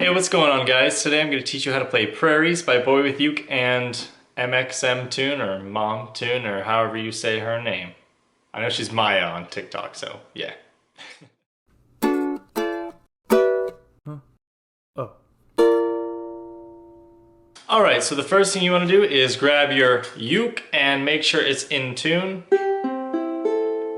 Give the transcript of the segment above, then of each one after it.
Hey, what's going on, guys? Today I'm going to teach you how to play Praries by Boywithuke and MXM Tune, or Mom Tune, or however you say her name. I know she's Maya on TikTok, so yeah. Alright, so the first thing you want to do is grab your uke and make sure it's in tune.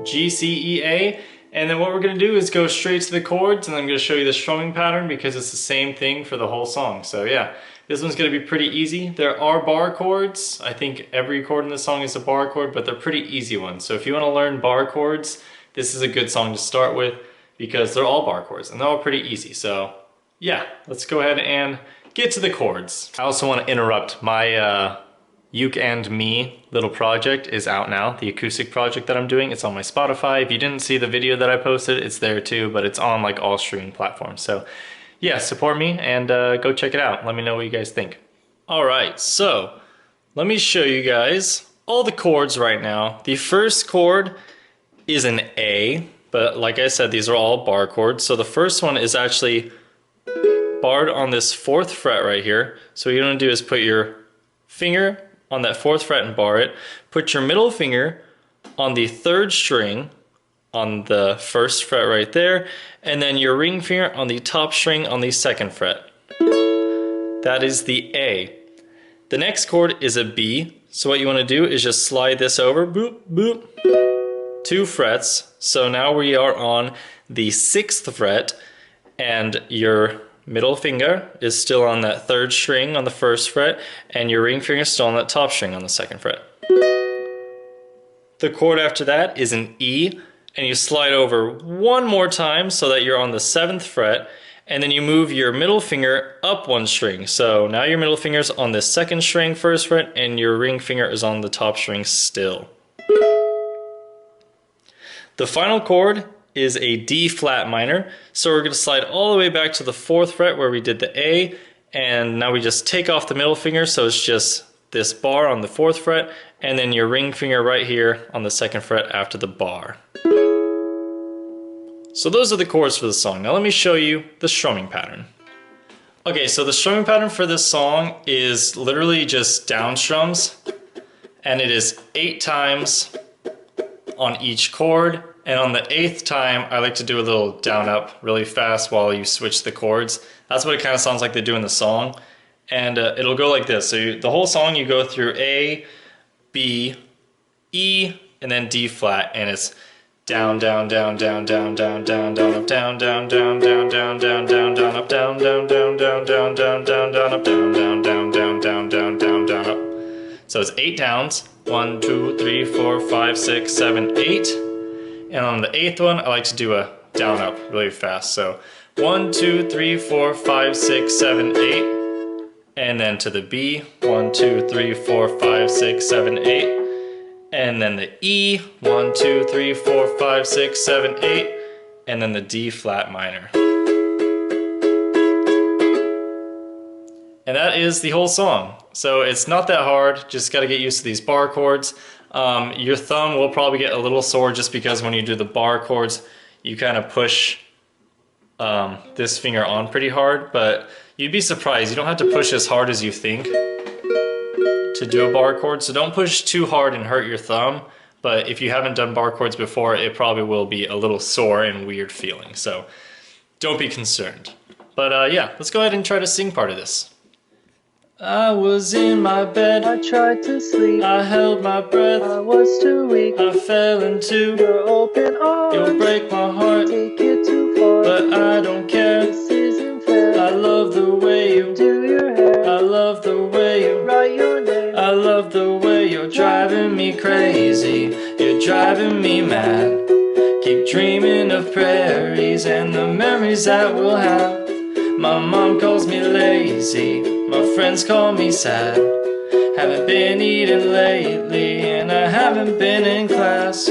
G, C, E, A. And then what we're going to do is go straight to the chords, and I'm going to show you the strumming pattern because it's the same thing for the whole song. So yeah, this one's going to be pretty easy. There are bar chords. I think every chord in the song is a bar chord, but they're pretty easy ones. So if you want to learn bar chords, this is a good song to start with because they're all bar chords and they're all pretty easy. So yeah, let's go ahead and get to the chords. I also want to interrupt my UkeAndMe little project is out now, the acoustic project that I'm doing. It's on my Spotify. If you didn't see the video that I posted, it's there too, but it's on like all streaming platforms. So yeah, support me and go check it out. Let me know what you guys think. All right, so let me show you guys all the chords right now. The first chord is an A, but like I said, these are all bar chords. So the first one is actually barred on this 4th fret right here. So what you're gonna do is put your finger on that 4th fret and bar it. Put your middle finger on the 3rd string on the 1st fret right there, and then your ring finger on the top string on the 2nd fret. That is the A. The next chord is a B, so what you want to do is just slide this over, boop, boop, 2 frets. So now we are on the 6th fret, and your middle finger is still on that 3rd string on the 1st fret, and your ring finger is still on that top string on the 2nd fret. The chord after that is an E, and you slide over one more time so that you're on the 7th fret, and then you move your middle finger up 1 string. So now your middle finger is on the 2nd string 1st fret, and your ring finger is on the top string still. The final chord is a D flat minor, so we're going to slide all the way back to the 4th fret where we did the A, and now we just take off the middle finger, so it's just this bar on the 4th fret, and then your ring finger right here on the 2nd fret after the bar. So those are the chords for the song. Now let me show you the strumming pattern. Okay, so the strumming pattern for this song is literally just down strums, and it is 8 times on each chord. And on the 8th time, I like to do a little down up really fast while you switch the chords. That's what it kind of sounds like they do in the song. And it'll go like this. So the whole song you go through A, B, E, and then D flat. And it's down, down, down, down, down, down, down, down, up, down, down, down, down, down, down, down, down, up, down, down, down, down, down, down, down, down, up, down, down, down, down, down, down, down, down, up. So it's 8 downs. 1, 2, 3, 4, 5, 6, 7, 8. And on the 8th one, I like to do a down up really fast. So 1, 2, 3, 4, 5, 6, 7, 8. And then to the B, 1, 2, 3, 4, 5, 6, 7, 8. And then the E, 1, 2, 3, 4, 5, 6, 7, 8. And then the D flat minor. And that is the whole song. So it's not that hard, just gotta get used to these bar chords. Your thumb will probably get a little sore just because when you do the bar chords, you kind of push this finger on pretty hard, but you'd be surprised. You don't have to push as hard as you think to do a bar chord, so don't push too hard and hurt your thumb. But if you haven't done bar chords before, it probably will be a little sore and weird feeling, so don't be concerned. But yeah, let's go ahead and try to sing part of this. I was in my bed, I tried to sleep, I held my breath, I was too weak, I fell into your open arms, you'll break my heart, take it too far, but I don't care, this isn't fair, I love the way you do your hair, I love the way you write your name, I love the way you're driving me crazy, you're driving me mad, keep dreaming of prairies and the memories that we'll have. My mom calls me lazy, my friends call me sad. Haven't been eating lately and I haven't been in class.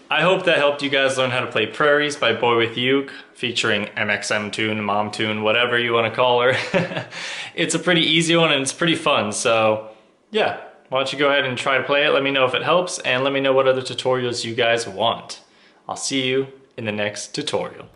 I hope that helped you guys learn how to play Praries by Boywithuke, featuring MXM Tune, Mom Tune, whatever you want to call her. It's a pretty easy one and it's pretty fun, so yeah, why don't you go ahead and try to play it. Let me know if it helps, and let me know what other tutorials you guys want. I'll see you in the next tutorial.